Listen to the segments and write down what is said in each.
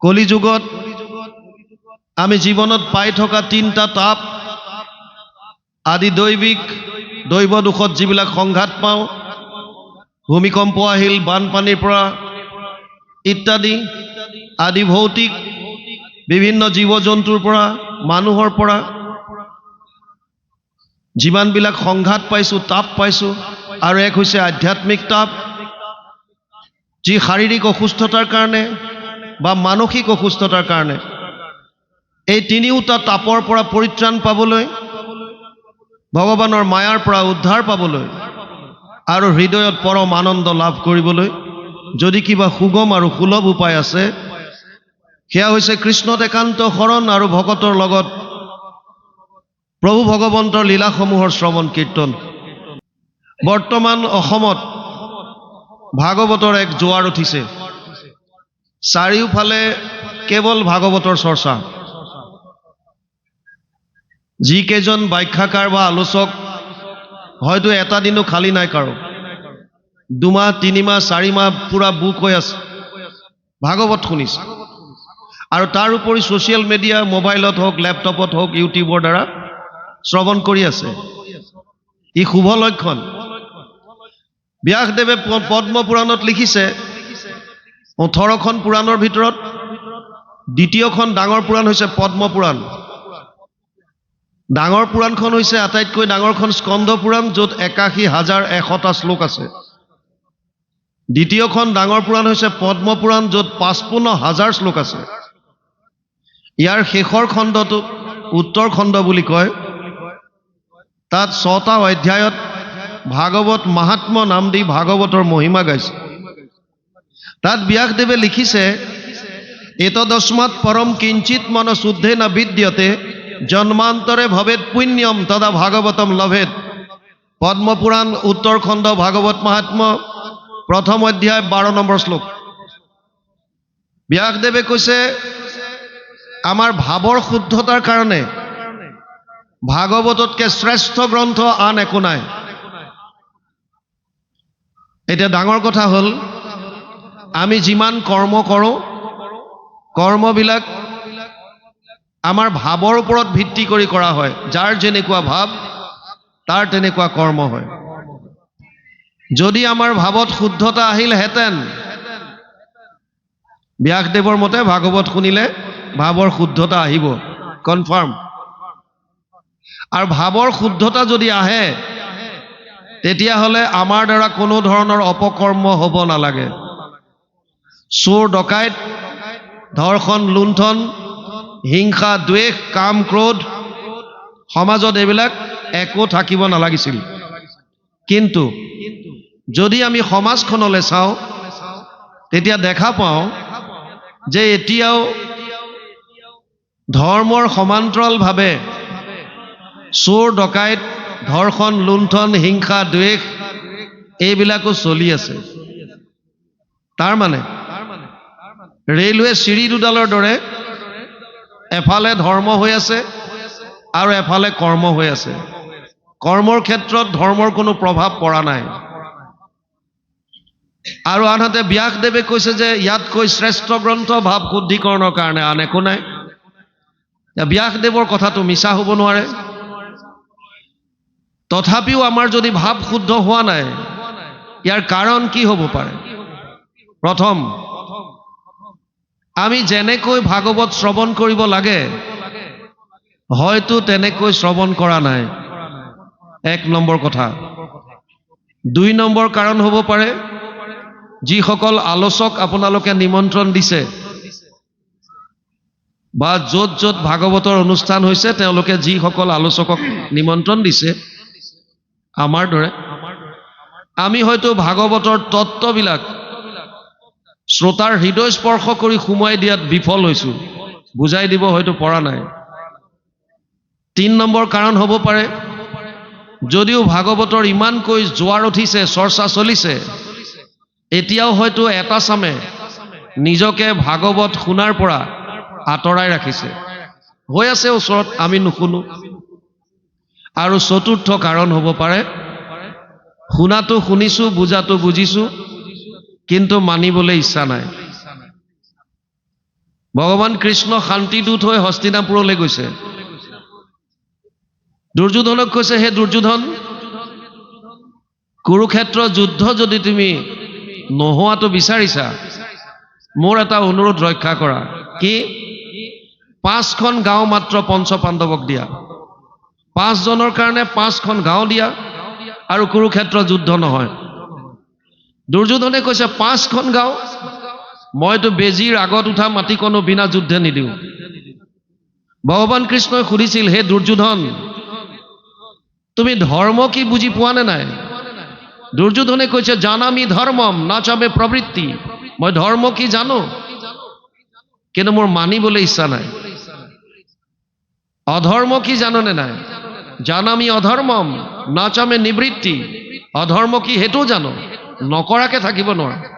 কলিযুগত আমি জীৱনত পাই থকা তিনিটা তাপ আদি দৈৱ দুখত যিবিলাক সংঘাত পাওঁ, ভূমিকম্প আহিল, বানপানীৰ পৰা ইত্যাদি আদি ভৌতিক বিভিন্ন জীৱ জন্তুৰ পৰা মানুহৰ পৰা যিমানবিলাক সংঘাত পাইছোঁ, তাপ পাইছোঁ, আৰু এক হৈছে আধ্যাত্মিক তাপ, যি শাৰীৰিক অসুস্থতাৰ কাৰণে বা মানসিক অসুস্থতাৰ কাৰণে। এই তিনিওটা তাপৰ পৰা পৰিত্ৰাণ পাবলৈ, ভগৱানৰ মায়াৰ পৰা উদ্ধাৰ পাবলৈ আৰু হৃদয়ত পৰম আনন্দ লাভ কৰিবলৈ যদি কিবা সুগম আৰু সুলভ উপায় আছে, সেয়া হৈছে কৃষ্ণত একান্ত শৰণ আৰু ভকতৰ লগত প্ৰভু ভগৱন্তৰ লীলাসমূহৰ শ্ৰৱণ কীৰ্তন। বৰ্তমান অসমত ভাগৱতৰ এক জোৱাৰ উঠিছে। চাৰিওফালে কেৱল ভাগৱতৰ চৰ্চা। যিকেইজন ব্যাখ্যাকাৰ বা আলোচক, হয়তো এটা দিনো খালী নাই কাৰো, 2 মাহ 3 মাহ 4 মাহ পুৰা বুক হৈ আছে, ভাগৱত শুনিছে। আৰু তাৰ উপৰি ছ'চিয়েল মিডিয়া, মোবাইলত হওক, লেপটপত হওক, ইউটিউবৰ দ্বাৰা শ্ৰৱণ কৰি আছে। ই শুভ লক্ষণ। ব্যাসদেৱে পদ্ম পুৰাণত লিখিছে, 18খন পুৰাণৰ ভিতৰত দ্বিতীয়খন ডাঙৰ পুৰাণ হৈছে পদ্ম পুৰাণ। ডাঙৰ পুৰাণখন হৈছে আটাইতকৈ ডাঙৰখন স্কন্ধ পুৰাণ, য'ত 81,100টা শ্লোক আছে। দ্বিতীয়খন ডাঙৰ পুৰাণ হৈছে পদ্ম পুৰাণ, য'ত 55,000 শ্লোক আছে। ইয়াৰ শেষৰ খণ্ডটো উত্তৰ খণ্ড বুলি কয়। তাত 6টা অধ্যায়ত ভাগৱত মাহাত্ম্য নাম দি ভাগৱতৰ মহিমা গাইছে। তাত ব্যাসদেৱে লিখিছে, এতদস্মাৎ পৰম কিঞ্চিত মন শুদ্ধে ন বিদ্যতে জন্মান্তৰে ভৱেত পুণ্যম তদা ভাগৱতম লভেত। পদ্মপুৰাণ উত্তৰ খণ্ড ভাগৱত মাহাত্ম্য, প্ৰথম অধ্যায় 12 নম্বৰ শ্লোক। ব্যাসদেৱে কৈছে, আমাৰ ভাৱৰ শুদ্ধতাৰ কাৰণে ভাগৱততকৈ শ্ৰেষ্ঠ গ্ৰন্থ আন একো নাই। এতিয়া ডাঙৰ কথা হ'ল, আমি যিমান কৰ্ম কৰোঁ, কৰ্মবিলাক আমাৰ ভাৱৰ ওপৰত ভিত্তি কৰি কৰা হয়। যাৰ যেনেকুৱা ভাৱ, তাৰ তেনেকুৱা কৰ্ম হয়। যদি আমাৰ ভাৱত শুদ্ধতা আহিলহেঁতেন, ব্যাসদেৱৰ মতে ভাগৱত শুনিলে ভাৱৰ শুদ্ধতা আহিব, কনফাৰ্ম। আৰু ভাৱৰ শুদ্ধতা যদি আহে, তেতিয়াহ'লে আমাৰ দ্বাৰা কোনো ধৰণৰ অপকৰ্ম হ'ব নালাগে। চোৰ ডকাইত, ধৰ্ষণ, লুণ্ঠন, হিংসা, দ্বেষ, কাম, ক্ৰোধ, সমাজত এইবিলাক একো থাকিব নালাগিছিল। কিন্তু যদি আমি সমাজখনলৈ চাওঁ, তেতিয়া দেখা পাওঁ যে এতিয়াও ধৰ্মৰ সমান্তৰালভাৱে চোৰ ডকাইত, ধৰ্ষণ, লুণ্ঠন, হিংসা, দ্বেষ এইবিলাকো চলি আছে। তাৰমানে ৰেলৱে চিৰি দুডালৰ দৰে এফালে ধৰ্ম হৈ আছে আৰু এফালে কৰ্ম হৈ আছে। কৰ্মৰ ক্ষেত্ৰত ধৰ্মৰ কোনো প্ৰভাৱ পৰা নাই। আৰু আনহাতে ব্যাসদেৱে কৈছে যে ইয়াতকৈ শ্ৰেষ্ঠ গ্ৰন্থ ভাৱ শুদ্ধিকৰণৰ কাৰণে আন একো নাই। ব্যাসদেৱৰ কথাটো মিছা হ'ব নোৱাৰে। তথাপিও আমাৰ যদি ভাৱ শুদ্ধ হোৱা নাই, ইয়াৰ কাৰণ কি হ'ব পাৰে? প্ৰথম, আমি যেনেকৈ ভাগৱত শ্ৰৱণ কৰিব লাগে, হয়তো তেনেকৈ শ্ৰৱণ কৰা নাই, 1 নম্বৰ কথা। 2 নম্বৰ কাৰণ হ'ব পাৰে, যিসকল আলোচক আপোনালোকে নিমন্ত্ৰণ দিছে বা য'ত য'ত ভাগৱতৰ অনুষ্ঠান হৈছে, তেওঁলোকে যিসকল আলোচকক নিমন্ত্ৰণ দিছে, আমাৰ দৰে আমি হয়তো ভাগৱতৰ তত্ত্ববিলাক শ্ৰোতাৰ হৃদয় স্পৰ্শ কৰি সুমুৱাই দিয়াত বিফল হৈছোঁ, বুজাই দিব হয়তো পৰা নাই। 3 নম্বৰ কাৰণ হ'ব পাৰে, যদিও ভাগৱতৰ ইমানকৈ জোৱাৰ উঠিছে, চৰ্চা চলিছে, এতিয়াও হয়তো এটা চামে নিজকে ভাগৱত শুনাৰ পৰা আঁতৰাই ৰাখিছে। হৈ আছে ওচৰত, আমি নুশুনো। আৰু 4ৰ্থ কাৰণ হ'ব পাৰে, শুনাটো শুনিছোঁ, বুজাটো বুজিছোঁ, কিন্তু মানিবলৈ ইচ্ছা নাই। ভগৱান কৃষ্ণ শান্তিদূত হৈ হস্তিনাপুৰলৈ গৈছে। দুৰ্যোধনক কৈছে, হে দুৰ্যোধন, কুৰুক্ষেত্ৰ যুদ্ধ যদি তুমি নোহোৱাটো বিচাৰিছা, মোৰ এটা অনুৰোধ ৰক্ষা কৰা। কি? 5খন গাঁও মাত্ৰ পঞ্চ পাণ্ডৱক দিয়া, 5 জনৰ কাৰণে 5খন গাঁও দিয়া, আৰু কুৰুক্ষেত্ৰ যুদ্ধ নহয়। দুৰ্যোধনে কৈছে, 5খন গাঁও? মইতো বেজীৰ আগত উঠা মাটিকণো বিনা যুদ্ধে নিদিওঁ। ভগৱান কৃষ্ণই সুধিছিল, হে দুৰ্যোধন, তুমি ধৰ্ম কি বুজি পোৱা নে নাই? দুৰ্যোধনে কৈছে, জানামি ধৰ্মম নাচামে প্ৰবৃত্তি। মই ধৰ্ম কি জানো, কিন্তু মোৰ মানিবলৈ ইচ্ছা নাই। অধৰ্ম কি জাননে নাই? জানামি অধৰ্মম নাচামে নিবৃত্তি। অধৰ্ম কি সেইটো জানো, নকৰাকে থাকিব নোৱাৰো।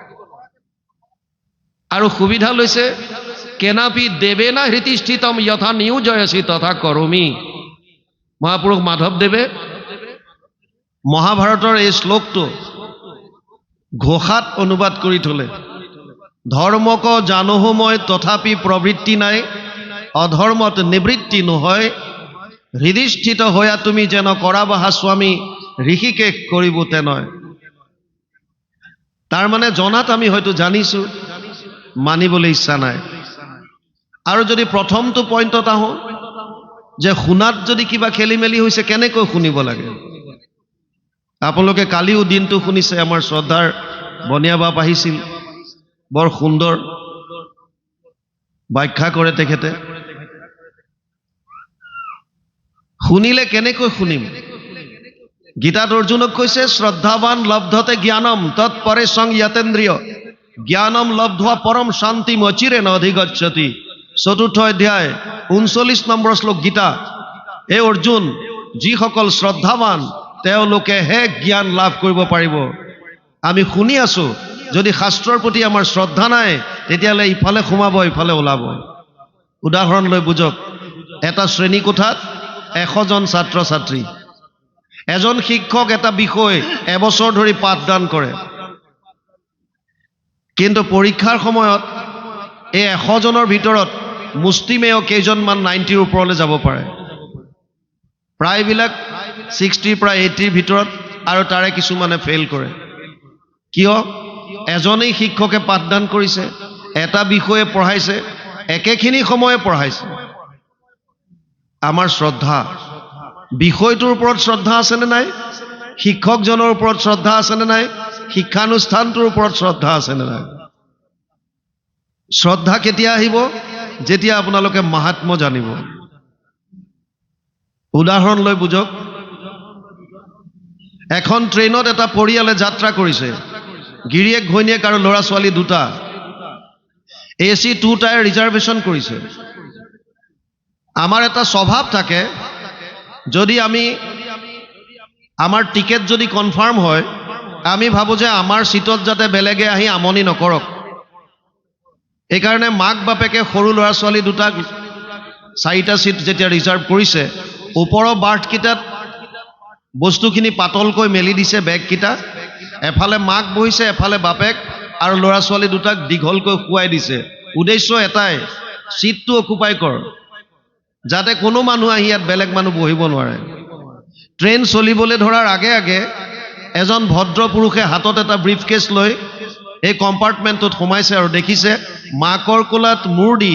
আৰু সুবিধা লৈছে, কেনাপি দেৱেনা হৃতিষ্ঠিতম যথা নিয়োজয়সি তথা কৰমি। মহাপুৰুষ মাধৱদেৱে মহাভাৰতৰ এই শ্লোকটো ঘোষাত অনুবাদ কৰি থলে। ধৰ্মক জানোহো মই তথাপি প্ৰবৃত্তি নাই, অধৰ্মত নিবৃত্তি নহয়, হৃদিষ্ঠিত হয়া তুমি যেন কৰাবাহা স্বামী, ঋষিকেশ কৰিব তেনয়। তাৰ মানে জনাত আমি হয়তো জানিছো, মানিবলৈ ইচ্ছা নাই। আৰু যদি প্ৰথমটো পইণ্টত আহোঁ, যে শুনাত যদি কিবা খেলি মেলি হৈছে, কেনেকৈ শুনিব লাগে? আপোনালোকে কালিও দিনটো শুনিছে, আমাৰ শ্ৰদ্ধাৰ বনিয়া বাপ আহিছিল, বৰ সুন্দৰ ব্যাখ্যা কৰে তেখেতে। শুনিলে কেনেকৈ শুনিম? গীতাত অৰ্জুনক কৈছে, শ্ৰদ্ধাৱান লব্ধতে জ্ঞানম তৎপৰে সং যতেন্দ্ৰিয়, জ্ঞানম লব্ধোৱা পৰম শান্তিম অচিৰেণ অধিগচ্ছতি। 4ৰ্থ অধ্যায় 39 নম্বৰ শ্লোক গীতা। এই অৰ্জুন, যিসকল শ্ৰদ্ধাৱান তেওঁলোকেহে জ্ঞান লাভ কৰিব পাৰিব। আমি শুনি আছো, যদি শাস্ত্ৰৰ প্ৰতি আমাৰ শ্ৰদ্ধা নাই, তেতিয়াহ'লে ইফালে সোমাব, ইফালে ওলাব। উদাহৰণ লৈ বুজক। এটা শ্ৰেণী কোঠাত 100 জন ছাত্ৰ ছাত্ৰী, এজন শিক্ষক এটা বিষয় এবছৰ ধৰি পাঠদান কৰে, কিন্তু পৰীক্ষাৰ সময়ত এই 100 জনৰ ভিতৰত মুষ্টিমেয় কেইজনমান 90ৰ ওপৰলৈ যাব পাৰে। প্ৰায়বিলাক 60 পৰা 80ৰ ভিতৰত, আৰু তাৰে কিছুমানে ফেইল কৰে। কিয়? এজনেই শিক্ষকে পাঠদান কৰিছে, এটা বিষয়ে পঢ়াইছে, একেখিনি সময়ে পঢ়াইছে। আমাৰ শ্ৰদ্ধা, বিষয়টোৰ ওপৰত শ্ৰদ্ধা আছেনে নাই? শিক্ষকজনৰ ওপৰত শ্ৰদ্ধা আছেনে নাই? শিক্ষানুষ্ঠানটোৰ ওপৰত শ্ৰদ্ধা আছেনে নাই? শ্ৰদ্ধা কেতিয়া আহিব? যেতিয়া আপোনালোকে মাহাত্ম্য জানিব। উদাহৰণ লৈ বুজক। এখন ট্ৰেইনত এটা পৰিয়ালে যাত্ৰা কৰিছে, গিৰিয়েক ঘৈণীয়েক আৰু ল'ৰা ছোৱালী দুটা। AC 2 টায়াৰ ৰিজাৰ্ভেশ্যন কৰিছে। আমাৰ এটা স্বভাৱ থাকে, যদি আমাৰ টিকেট যদি কনফাৰ্ম হয়, আমি ভাবো যে আমাৰ সিটত যাতে বেলেগে আহি আমনি নকৰক। এইকাৰণে মাক বাপেকে সৰু ল'ৰা ছোৱালী দুটাক 4টা সিট যেতিয়া ৰিজাৰ্ভ কৰিছে, ওপৰৰ বাৰ্থকেইটাত বস্তুখিনি পাতলকৈ মেলি দিছে, বেগকেইটা। এফালে মাক বহিছে, এফালে বাপেক, আৰু ল'ৰা ছোৱালী দুটাক দীঘলকৈ শুৱাই দিছে। উদ্দেশ্য এটাই, সিটটো অকুপাই কৰ, যাতে কোনো মানুহ আহি ইয়াত বেলেগ মানুহ বহিব নোৱাৰে। ট্ৰেইন চলিবলৈ ধৰাৰ আগে আগে এজন ভদ্ৰ পুৰুষে হাতত এটা ব্ৰিফকেছ লৈ এই কম্পাৰ্টমেণ্টটোত সোমাইছে আৰু দেখিছে মাকৰ কোলাত মূৰ দি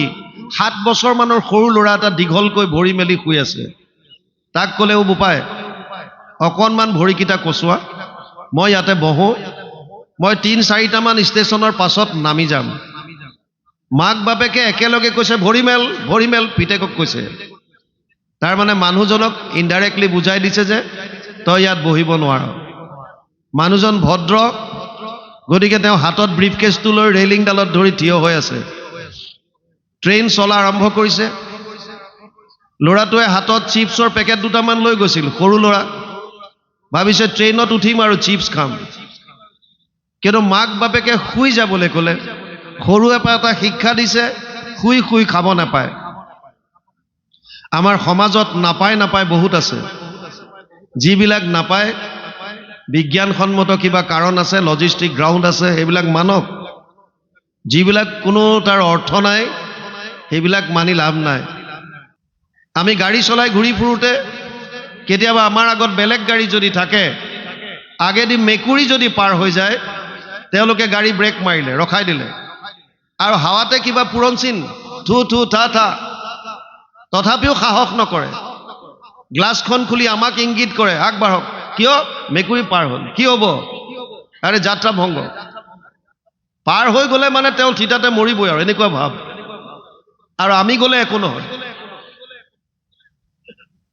7 বছৰমানৰ সৰু ল'ৰা এটা দীঘলকৈ ভৰি মেলি শুই আছে। তাক ক'লেও বোপাই, অকণমান ভৰিকেইটা কচোৱা, মই ইয়াতে বহোঁ, মই 3-4টামান ষ্টেচনৰ পাছত নামি যাম। মাক বাপেকে একেলগে কৈছে, ভৰি মেল, পিতেকক কৈছে। তাৰ মানে মানুহজনক ইনডাইৰেক্টলি বুজাই দিছে যে তই ইয়াত বহিব নোৱাৰ। মানুহজন ভদ্ৰ, গতিকে তেওঁ হাতত ব্ৰিফকেছটো লৈ ৰেইলিংডালত ধৰি থিয় হৈ আছে। ট্ৰেইন চলা আৰম্ভ কৰিছে। ল'ৰাটোৱে হাতত চিপছৰ পেকেট দুটামান লৈ গৈছিল, সৰু ল'ৰা। ভাবিছে ট্ৰেইনত উঠিম আৰু চিপছ খাম। কিন্তু মাক বাপেকে শুই যাবলৈ ক'লে। সৰুৰে পৰা এটা শিক্ষা দিছে, শুই শুই খাব নাপায়। আমাৰ সমাজত নাপায় বহুত আছে। যিবিলাক নাপায়, বিজ্ঞানসন্মত কিবা কাৰণ আছে, লজিষ্টিক গ্ৰাউণ্ড আছে, সেইবিলাক মানক। যিবিলাক কোনো তাৰ অৰ্থ নাই, সেইবিলাক মানি লাভ নাই। আমি গাড়ী চলাই ঘূৰি ফুৰোঁতে কেতিয়াবা আমাৰ আগত বেলেগ গাড়ী যদি থাকে, আগেদি মেকুৰী যদি পাৰ হৈ যায়, তেওঁলোকে গাড়ী ব্ৰেক মাৰিলে, ৰখাই দিলে, আৰু হাৱাতে কিবা পুৰঞ্চিন থু থু থা থা, তথাপিও সাহস নকৰে। গ্লাছখন খুলি আমাক ইংগিত কৰে আগবাঢ়ক। কিয়? মেকুৰী পাৰ হ'ল, কি হ'ব? আৰে যাত্ৰা ভংগ। পাৰ হৈ গ'লে মানে তেওঁ থিতাতে মৰিবই আৰু, এনেকুৱা ভাৱ। আৰু আমি গ'লে একো নহয়।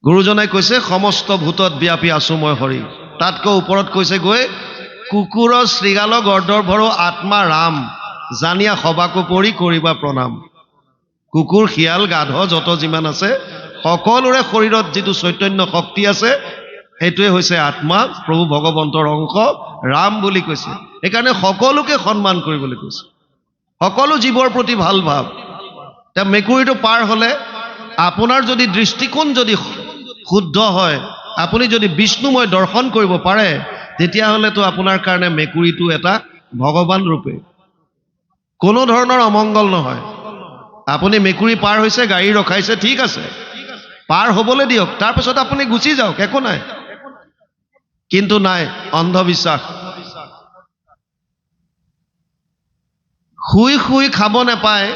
গুৰুজনাই কৈছে সমস্ত ভূতত ব্যাপী আছো মই হৰি। তাতকৈ ওপৰত কৈছে গৈ, কুকুৰৰ শৃগাল গৰ্দৰ ভৰো আত্মা ৰাম, জানিয়া সবাকো পৰি কৰিবা প্ৰণাম। কুকুৰ, শিয়াল, গাধ যত যিমান আছে, সকলোৰে শৰীৰত যিটো চৈতন্য শক্তি আছে, সেইটোৱে হৈছে আত্মা, প্ৰভু ভগৱন্তৰ অংশ, ৰাম বুলি কৈছে। সেইকাৰণে সকলোকে সন্মান কৰিবলৈ কৈছে, সকলো জীৱৰ প্ৰতি ভাল ভাৱ। এতিয়া মেকুৰীটো পাৰ হ'লে আপোনাৰ যদি দৃষ্টিকোণ যদি শুদ্ধ হয়, আপুনি যদি বিষ্ণুময় দৰ্শন কৰিব পাৰে, তেতিয়াহ'লেতো আপোনাৰ কাৰণে মেকুৰীটো এটা ভগৱান ৰূপে, কোনো ধৰণৰ অমংগল নহয়। আপুনি মেকুৰী পাৰ হৈছে, গাড়ী ৰখাইছে, ঠিক আছে, পাৰ হ'বলৈ দিয়ক, তাৰপিছত আপুনি গুচি যাওক, একো নাই। কিন্তু নাই, অন্ধবিশ্বাস। শুই শুই খাব নাপায়,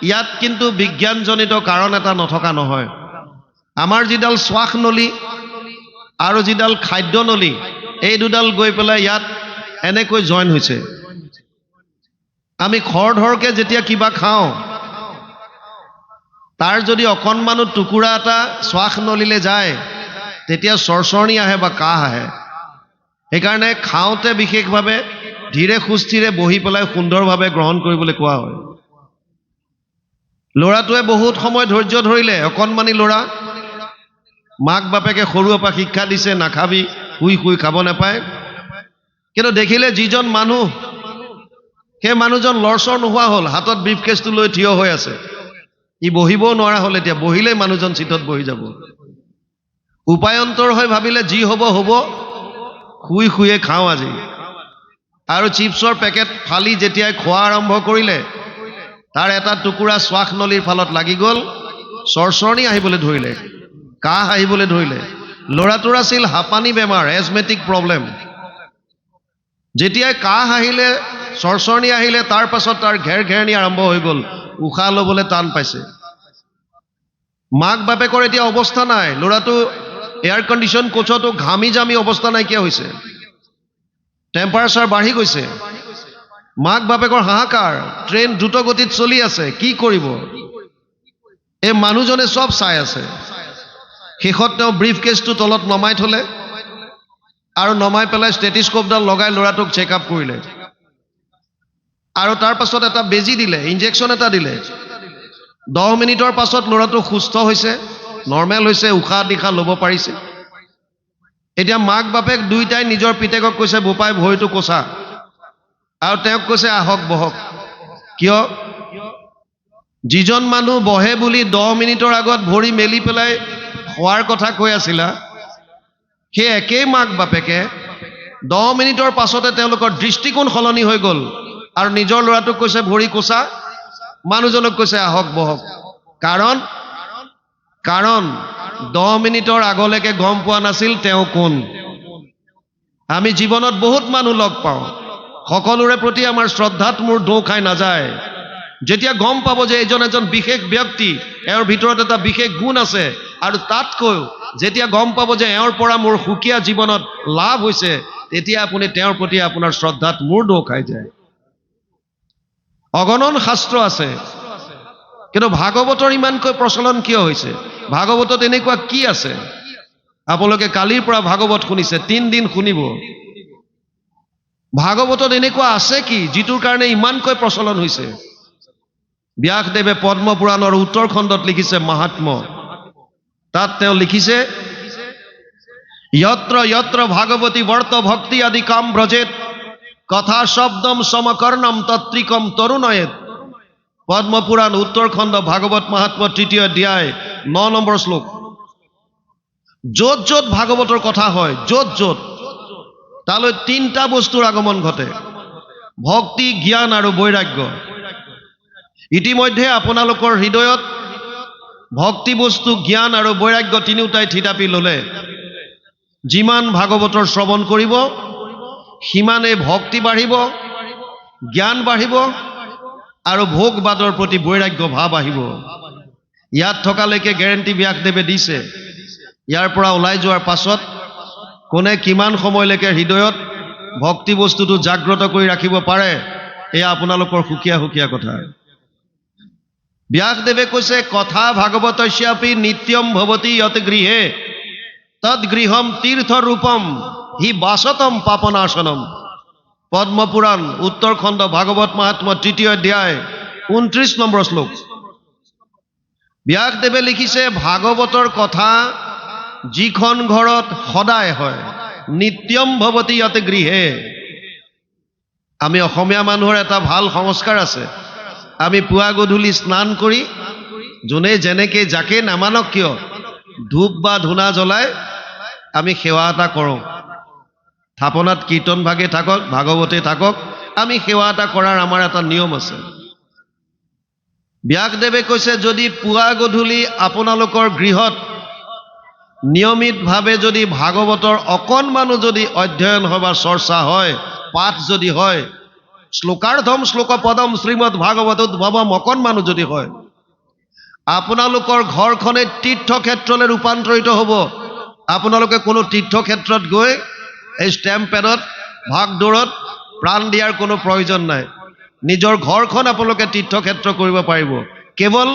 ইয়াত কিন্তু বিজ্ঞানজনিত কাৰণ এটা নথকা নহয়। আমাৰ যিডাল শ্বাস নলী আৰু যিডাল খাদ্য নলী, এই দুডাল গৈ পেলাই ইয়াত এনেকৈ জইন হৈছে। আমি খৰধৰকে যেতিয়া কিবা খাওঁ, তাৰ যদি অকণমানো টুকুৰা এটা শ্বাস নলীলে যায়, তেতিয়া চৰচৰণি আহে বা কাহ আহে। সেইকাৰণে খাওঁতে বিশেষভাৱে ধীৰে সুস্থিৰে বহি পেলাই সুন্দৰভাৱে গ্ৰহণ কৰিবলৈ কোৱা হয়। ল'ৰাটোৱে বহুত সময় ধৈৰ্য ধৰিলে, অকণমানি ল'ৰা, মাক বাপেকে সৰুৰে পৰা শিক্ষা দিছে নাখাবি, শুই শুই খাব নাপায়। কিন্তু দেখিলে যিজন মানুহ, সেই মানুহজন লৰচৰ নোহোৱা হ'ল, হাতত ব্ৰিফকেছটো লৈ থিয় হৈ আছে। ই বহিবও নোৱাৰা হ'ল, এতিয়া বহিলেই মানুহজন চিটত বহি যাব। উপায়ন্তৰ হৈ ভাবিলে যি হ'ব হ'ব, শুই শুয়ে খাওঁ আজি। আৰু চিপছৰ পেকেট ফালি যেতিয়াই খোৱা আৰম্ভ কৰিলে, তাৰ এটা টুকুৰা শ্বাস নলীৰ ফালত লাগি গ'ল, চৰচৰণি আহিবলৈ ধৰিলে, কাহ আহিবলৈ ধৰিলে। ল'ৰাটোৰ আছিল হাঁপানী বেমাৰ, এজমেটিক প্ৰব্লেম। যেতিয়াই কাহ আহিলে, চৰচৰণি আহিলে, তাৰ পাছত তাৰ ঘেৰ ঘেৰণি আৰম্ভ হৈ গ'ল, উশাহ ল'বলৈ টান পাইছে। মাক বাপেকৰ এতিয়া অৱস্থা নাই, ল'ৰাটো এয়াৰ কণ্ডিশ্যন কোচতো ঘামি জামি অৱস্থা নাইকিয়া হৈছে, টেম্পাৰেচাৰ বাঢ়ি গৈছে। মাক বাপেকৰ হাহাকাৰ, ট্ৰেইন দ্ৰুত গতিত চলি আছে, কি কৰিব? এই মানুহজনে চব চাই আছে। শেষত তেওঁ ব্ৰিফকেছটো তলত নমাই থলে, আৰু নমাই পেলাই ষ্টেথিস্কোপডাল লগাই ল'ৰাটোক চেক আপ কৰিলে, আৰু তাৰ পাছত এটা বেজী দিলে, ইনজেকশ্যন এটা দিলে। 10 মিনিটৰ পাছত ল'ৰাটো সুস্থ হৈছে, নৰ্মেল হৈছে, উশাহ নিশাহ ল'ব পাৰিছে। এতিয়া মাক বাপেক দুইটাই নিজৰ পিতেকক কৈছে, বোপাই ভৰিটো কোচা, আৰু তেওঁক কৈছে আহক বহক। কিয়? যিজন মানুহ বহে বুলি 10 মিনিটৰ আগত ভৰি মেলি পেলাই খোৱাৰ কথা কৈ আছিলা, সেই একেই মাক বাপেকে 10 মিনিটৰ পাছতে তেওঁলোকৰ দৃষ্টিকোণ সলনি হৈ গ'ল, আৰু নিজৰ ল'ৰাটোক কৈছে ভৰি কোচা, মানুহজনক কৈছে আহক বহক। কাৰণ 10 মিনিটৰ আগলৈকে গম পোৱা নাছিল তেওঁ কোন। আমি জীৱনত বহুত মানুহ লগ পাওঁ, সকলোৰে প্ৰতি আমাৰ শ্ৰদ্ধাত মোৰ দৌ খাই নাযায়। যেতিয়া গম পাব যে এইজন এজন বিশেষ ব্যক্তি, এওঁৰ ভিতৰত এটা বিশেষ গুণ আছে, আৰু তাতকৈ যেতিয়া গম পাব যে এওঁৰ পৰা মোৰ সুকীয়া জীৱনত লাভ হৈছে, তেতিয়া আপুনি তেওঁৰ প্ৰতি আপোনাৰ শ্ৰদ্ধাত মোৰ দৌ খাই যায়। অগণন শাস্ত্ৰ আছে, কিন্তু ভাগৱতৰ ইমানকৈ প্ৰচলন কিয় হৈছে? ভাগৱতত এনেকুৱা কি আছে? আপোনালোকে কালিৰ পৰা ভাগৱত শুনিছে, 3 দিন শুনিব। ভাগৱতত এনেকুৱা আছে কি যিটোৰ কাৰণে ইমানকৈ প্ৰচলন হৈছে? ব্যাসদেৱে পদ্ম পুৰাণৰ উত্তৰ খণ্ডত লিখিছে মাহাত্ম্য। তাত তেওঁ লিখিছে, যত্ৰ যত্ৰ ভাগৱতী বৰ্ত ভক্তি আদি কাম ব্ৰজেত, কথা শব্দম সমকৰ্ণম তত্ৰিকম তৰুণয়েত। পদ্ম পুৰাণ উত্তৰ খণ্ড ভাগৱত মাহাত্ম্য 3য় অধ্যায় 9 নম্বৰ শ্লোক। য'ত য'ত ভাগৱতৰ কথা হয়, য'ত য'ত, তালৈ 3টা বস্তুৰ আগমন ঘটে: ভক্তি, জ্ঞান আৰু বৈৰাগ্য। ইতিমধ্যে আপোনালোকৰ হৃদয়ত ভক্তি বস্তু জ্ঞান আৰু বৈৰাগ্য তিনিওটাই থিতাপি ল'লে। যিমান ভাগৱতৰ শ্ৰৱণ কৰিব সিমানে ভক্তি বাঢ়িব, জ্ঞান বাঢ়িব আৰু ভোগবাদৰ প্ৰতি বৈৰাগ্য ভাৱ আহিব। ইয়াত থকালৈকে গেৰেণ্টি ব্যাসদেৱে দিছে। ইয়াৰ পৰা ওলাই যোৱাৰ পাছত কোনে কিমান সময়লৈকে হৃদয়ত ভক্তি বস্তুটো জাগ্ৰত কৰি ৰাখিব পাৰে, এয়া আপোনালোকৰ সুকীয়া সুকীয়া কথা। ব্যাসদেৱে কৈছে, কথা ভাগৱতস্যাপি নিত্যম ভৱতি যত গৃহে তদ গৃহম তীৰ্থ ৰূপম হি বাসতম পাপনাশনম। পদ্মপুৰাণ উত্তৰখণ্ড ভাগৱত মহাত্ম্য ৩য় অধ্যায় ২৯ নম্বৰ শ্লোক। ব্যাসদেৱে লিখিছে, ভাগৱতৰ কথা যিখন ঘৰত সদায় হয়, নিত্যম ভৱতি যত গৃহে। আমি অসমীয়া মানুহৰ এটা ভাল সংস্কাৰ আছে। আমি পুৱা গধূলি স্নান কৰি যোনে যেনেকৈ যাকে নামানক কিয় ধূপ বা ধূনা জ্বলাই আমি সেৱা এটা কৰোঁ। থাপনাত কীৰ্তন ভাগে থাকক, ভাগৱতে থাকক, আমি সেৱা এটা কৰাৰ আমাৰ এটা নিয়ম আছে। ব্যাসদেৱে কৈছে, যদি পুৱা গধূলি আপোনালোকৰ গৃহত নিয়মিতভাৱে যদি ভাগৱতৰ অকণমানো যদি অধ্যয়ন হয় বা চৰ্চা হয়, পাঠ যদি হয়, শ্লোকাৰ্ধম শ্লোক পদম শ্ৰীমদ ভাগৱত উদ্ভৱম অকণমানো যদি হয়, আপোনালোকৰ ঘৰখনে তীৰ্থক্ষেত্ৰলৈ ৰূপান্তৰিত হ'ব। আপোনালোকে কোনো তীৰ্থক্ষেত্ৰত গৈ এই ষ্টেম্প পেডত ভাগদৌৰত প্ৰাণ দিয়াৰ কোনো প্ৰয়োজন নাই। নিজৰ ঘৰখন আপোনালোকে তীৰ্থক্ষেত্ৰ কৰিব পাৰিব। কেৱল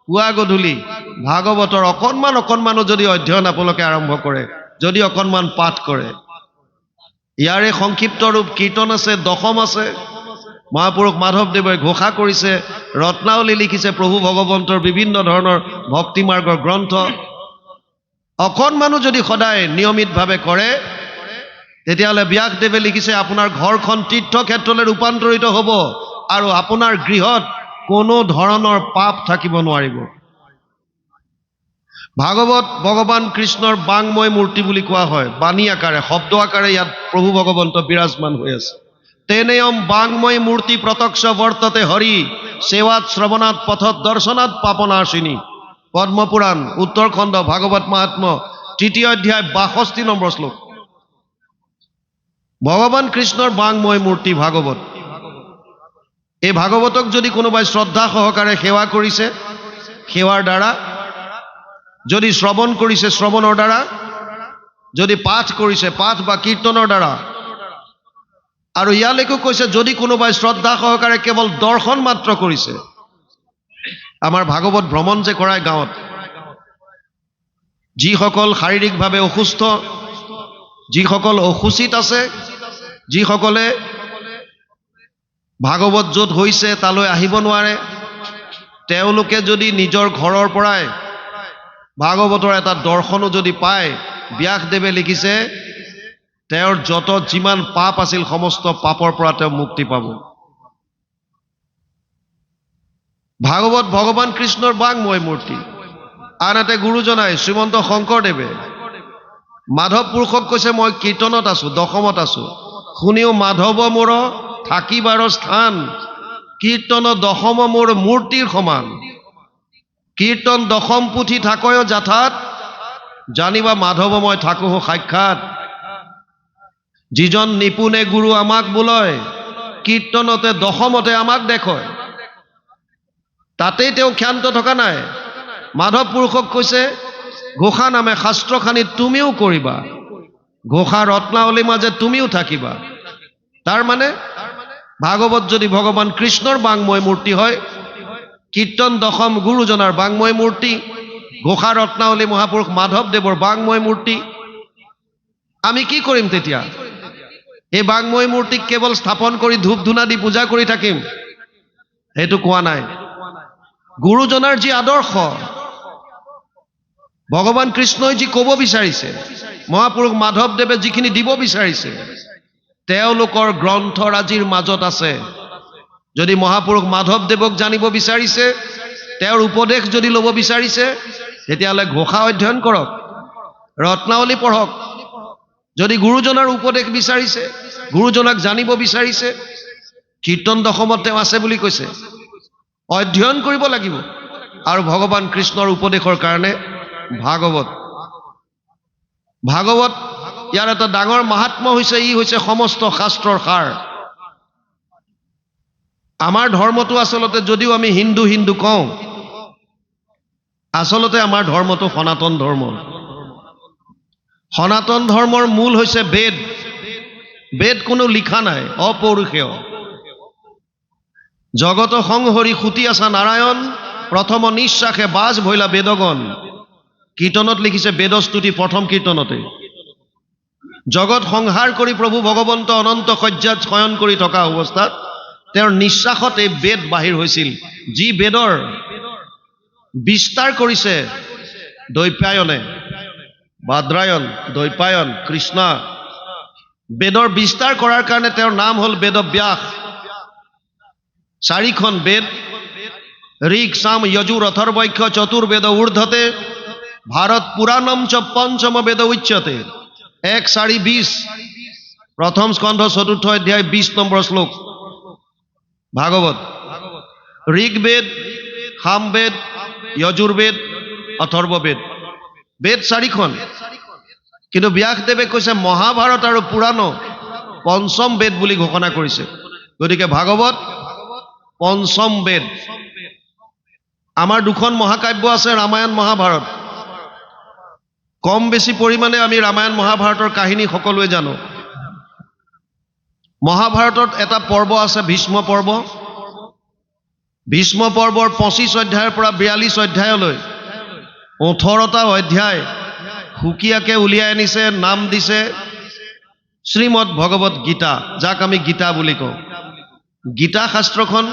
পুৱা গধূলি ভাগৱতৰ অকণমানো যদি অধ্যয়ন আপোনালোকে আৰম্ভ কৰে, যদি অকণমান পাঠ কৰে। ইয়াৰে সংক্ষিপ্ত ৰূপ কীৰ্তন আছে, দশম আছে। মহাপুৰুষ মাধৱদেৱে ঘোষা কৰিছে, ৰত্নাৱলী লিখিছে, প্ৰভু ভগৱন্তৰ বিভিন্ন ধৰণৰ ভক্তি মাৰ্গৰ গ্ৰন্থ। অকণমানো যদি সদায় নিয়মিতভাৱে কৰে, তেতিয়াহ'লে ব্যাসদেৱে লিখিছে, আপোনাৰ ঘৰখন তীৰ্থক্ষেত্ৰলৈ ৰূপান্তৰিত হ'ব আৰু আপোনাৰ গৃহত কোনো ধৰণৰ পাপ থাকিব নোৱাৰিব। ভাগৱত ভগৱান কৃষ্ণৰ বাংময় মূৰ্তি বুলি কোৱা হয়। বাণী আকাৰে, শব্দ আকাৰে ইয়াত প্ৰভু ভগৱন্ত বিৰাজমান হৈ আছে। তেনেয়ম বাংময় মূৰ্তি প্ৰত্যক্ষ বৰ্ততে হৰি সেৱাত শ্ৰৱণাত পথত দৰ্শনাত পাপনাশিনী। পদ্মপুৰাণ উত্তৰখণ্ড ভাগৱত মহাত্ম্য ৩য় অধ্যায় ৬২ নম্বৰ শ্লোক। ভগৱান কৃষ্ণৰ বাংময় মূৰ্তি ভাগৱত। এই ভাগৱতক যদি কোনোবাই শ্ৰদ্ধা সহকাৰে সেৱা কৰিছে, সেৱাৰ দ্বাৰা, যদি শ্ৰৱণ কৰিছে, শ্ৰৱণৰ দ্বাৰা, যদি পাঠ কৰিছে, পাঠ বা কীৰ্তনৰ দ্বাৰা, আৰু ইয়ালৈকো কৈছে যদি কোনোবাই শ্ৰদ্ধা সহকাৰে কেৱল দৰ্শন মাত্ৰ কৰিছে। আমাৰ ভাগৱত ভ্ৰমণ যে কৰায় গাঁৱত, যিসকল শাৰীৰিকভাৱে অসুস্থ, যিসকল অসুচিত আছে, যিসকলে ভাগৱত য'ত হৈছে তালৈ আহিব নোৱাৰে, তেওঁলোকে যদি নিজৰ ঘৰৰ পৰাই ভাগৱতৰ এটা দৰ্শনো যদি পায়, ব্যাসদেৱে লিখিছে, তেওঁৰ যত যিমান পাপ আছিল সমস্ত পাপৰ পৰা তেওঁ মুক্তি পাব। ভাগৱত ভগৱান কৃষ্ণৰ বাংময় মূৰ্তি। আনহাতে গুৰুজনাই শ্ৰীমন্ত শংকৰদেৱে মাধৱ পুৰুষক কৈছে, মই কীৰ্তনত আছো, দশমত আছো, শুনিও মাধৱ মোৰ থাকিবাৰ স্থান, কীৰ্তন দশম মোৰ মূৰ্তিৰ সমান। কীৰ্তন দশম পুথি থাকয় যাথাত, জানিবা মাধৱ মই থাকো সাক্ষাৎ। যিজন নিপুণে গুৰু আমাক বোলয়, কীৰ্তনতে দশমতে আমাক দেখয়। তাতেই তেওঁ ক্ষান্ত থকা নাই। মাধৱ পুৰুষক কৈছে, ঘোষা নামে শাস্ত্ৰখানি তুমিও কৰিবা, ঘোষা ৰত্নাৱলীৰ মাজে তুমিও থাকিবা। তাৰ মানে ভাগৱত যদি ভগৱান কৃষ্ণৰ বাংময় মূৰ্তি হয়, কীৰ্তন দশম গুৰুজনাৰ বাংময় মূৰ্তি, ঘোষা ৰত্নাৱলী মহাপুৰুষ মাধৱদেৱৰ বাংময় মূৰ্তি, আমি কি কৰিম তেতিয়া? এই বাংময় মূৰ্তিক কেৱল স্থাপন কৰি ধূপ ধূনা দি পূজা কৰি থাকিম, সেইটো কোৱা নাই। গুৰুজনাৰ যি আদৰ্শ, ভগৱান কৃষ্ণই যি ক'ব বিচাৰিছে, মহাপুৰুষ মাধৱদেৱে যিখিনি দিব বিচাৰিছে, তেওঁলোকৰ গ্ৰন্থৰাজিৰ মাজত আছে। যদি মহাপুৰুষ মাধৱদেৱক জানিব বিচাৰিছে, তেওঁৰ উপদেশ যদি ল'ব বিচাৰিছে, তেতিয়াহ'লে ঘোষা অধ্যয়ন কৰক, ৰত্নাৱলী পঢ়ক। যদি গুৰুজনাৰ উপদেশ বিচাৰিছে, গুৰুজনাক জানিব বিচাৰিছে, কীৰ্তন দশমত তেওঁ আছে বুলি কৈছে, অধ্যয়ন কৰিব লাগিব। আৰু ভগৱান কৃষ্ণৰ উপদেশৰ কাৰণে ভাগৱত ইয়াৰ এটা ডাঙৰ মাহাত্ম্য হৈছে, ই হৈছে সমস্ত শাস্ত্ৰৰ সাৰ। আমাৰ ধৰ্মটো আচলতে, যদিও আমি হিন্দু হিন্দু কওঁ, আচলতে আমাৰ ধৰ্মটো সনাতন ধৰ্ম। সনাতন ধৰ্মৰ মূল হৈছে বেদ। বেদ কোনো লিখা নাই, অপৌৰুষেয়। জগত সংহৰি সুতি আছা নাৰায়ণ, প্ৰথম নিশ্বাসে বাজ ভৈলা বেদগণ। কীৰ্তনত লিখিছে, বেদস্তুতি প্ৰথম কীৰ্তনতে। জগত সংহাৰ কৰি প্ৰভু ভগৱন্ত অনন্ত শয্যাত শয়ন কৰি থকা অৱস্থাত তেওঁৰ নিশ্বাসত এই বেদ বাহিৰ হৈছিল, যি বেদৰ বিস্তাৰ কৰিছে দৈপায়নে, ভাদ্ৰায়ণ, দৈপায়ন, কৃষ্ণ। বেদৰ বিস্তাৰ কৰাৰ কাৰণে তেওঁৰ নাম হ'ল বেদব্যাস। 4খন বেদ, ঋক, সাম, যজুৰ, অথৰ্বৈক্য, চতুৰ্বেদ ঊৰ্ধ্বতে, ভাৰত পুৰাণম চ পঞ্চম বেদ উচ্যতে। 1, 4, 20, প্ৰথম স্কন্ধ 4ৰ্থ অধ্যায় 20 নম্বৰ শ্লোক ভাগৱত। ঋগ্বেদ, সামবেদ, যজুৰ্বেদ, অথৰ্ববেদ, বেদ 4খন। কিন্তু ব্যাসদেৱে কৈছে মহাভাৰত আৰু পুৰাণ পঞ্চম বেদ বুলি ঘোষণা কৰিছে। গতিকে ভাগৱত পঞ্চম বেদ। আমাৰ 2খন মহাকাব্য আছে, ৰামায়ণ, মহাভাৰত। কম বেছি পৰিমাণে আমি ৰামায়ণ মহাভাৰতৰ কাহিনী সকলোৱে জানো। মহাভাৰতত এটা পৰ্ব আছে, ভীষ্ম পৰ্ব। ভীষ্ম পৰ্বৰ 25 অধ্যায়ৰ পৰা 42 অধ্যায়লৈ 18টা অধ্যায় সুকীয়াকে উলিয়াই আনিছে, নাম দিছে শ্ৰীমদ ভগৱত গীতা, যাক আমি গীতা বুলি কওঁ। গীতা শাস্ত্ৰখন